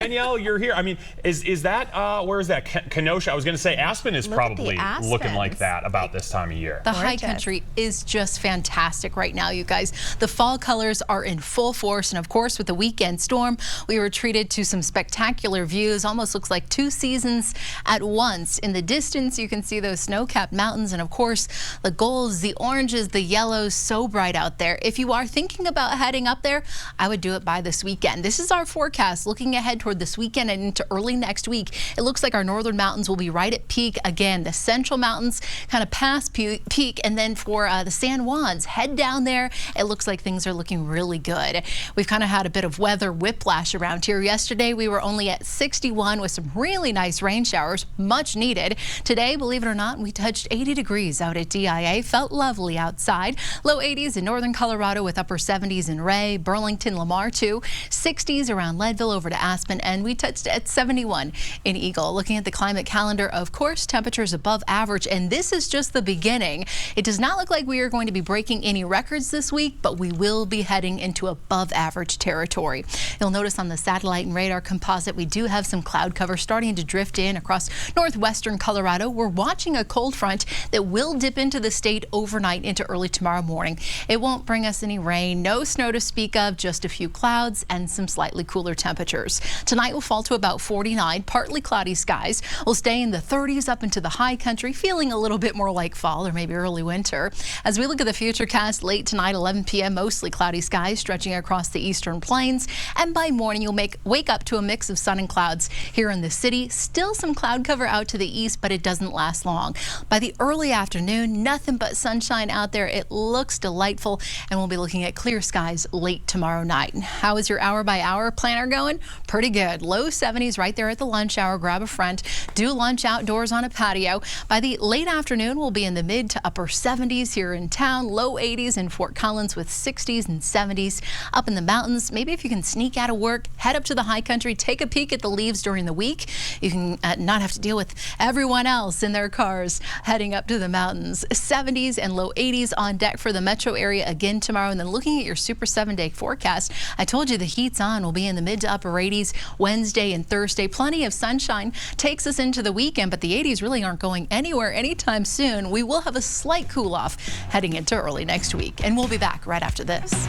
Danielle, you're here. I mean, is that, where is that? Kenosha? I was going to say Aspen is probably looking like that about this time of year. The high country is just fantastic right now, you guys. The fall colors are in full force, and of course, with the weekend storm, we were treated to some spectacular views. Almost looks like two seasons at once. In the distance, you can see those snow-capped mountains, and of course, the golds, the oranges, the yellows, so bright out there. If you are thinking about heading up there, I would do it by this weekend. This is our forecast looking ahead toward this weekend and into early next week. It looks like our northern mountains will be right at peak again. The central mountains kind of past peak, and then for the San Juans, head down there. It looks like things are looking really good. We've kind of had a bit of weather whiplash around here. Yesterday, we were only at 61 with some really nice rain showers, much needed. Today, believe it or not, we touched 80 degrees out at DIA. Felt lovely outside. Low 80s in northern Colorado with upper 70s in Ray, Burlington, Lamar too. 60s around Leadville over to Aspen, and we touched at 71 in Eagle. Looking at the climate calendar, of course, temperatures above average, and this is just the beginning. It does not look like we are going to be breaking any records this week, but we will be heading into above average territory. You'll notice on the satellite and radar composite, we do have some cloud cover starting to drift in across northwestern Colorado. We're watching a cold front that will dip into the state overnight into early tomorrow morning. It won't bring us any rain, no snow to speak of, just a few clouds and some slightly cooler temperatures. Tonight will fall to about 49, partly cloudy skies. We'll stay in the 30s up into the high country, feeling a little bit more like fall or maybe early winter. As we look at the futurecast late tonight, 11 p.m., mostly cloudy skies stretching across the eastern plains. And by morning, you'll wake up to a mix of sun and clouds here in the city. Still some cloud cover out to the east, but it doesn't last long. By the early afternoon, nothing but sunshine out there. It looks delightful, and we'll be looking at clear skies late tomorrow night. How is your hour-by-hour planner going? Pretty good. Low 70s right there at the lunch hour. Grab a friend. Do lunch outdoors on a patio. By the late afternoon, we'll be in the mid to upper 70s here in town. Low 80s in Fort Collins with 60s and 70s. Up in the mountains, maybe if you can sneak out of work, head up to the high country, take a peek at the leaves during the week. You can not have to deal with everyone else in their cars heading up to the mountains. 70s and low 80s on deck for the metro area again tomorrow. And then looking at your Super 7-day forecast, I told you the heat's on. We'll be in the mid to upper 80s Wednesday and Thursday. Plenty of sunshine takes us into the weekend, but the 80s really aren't going anywhere anytime soon. We will have a slight cool off heading into early next week, and we'll be back right after this.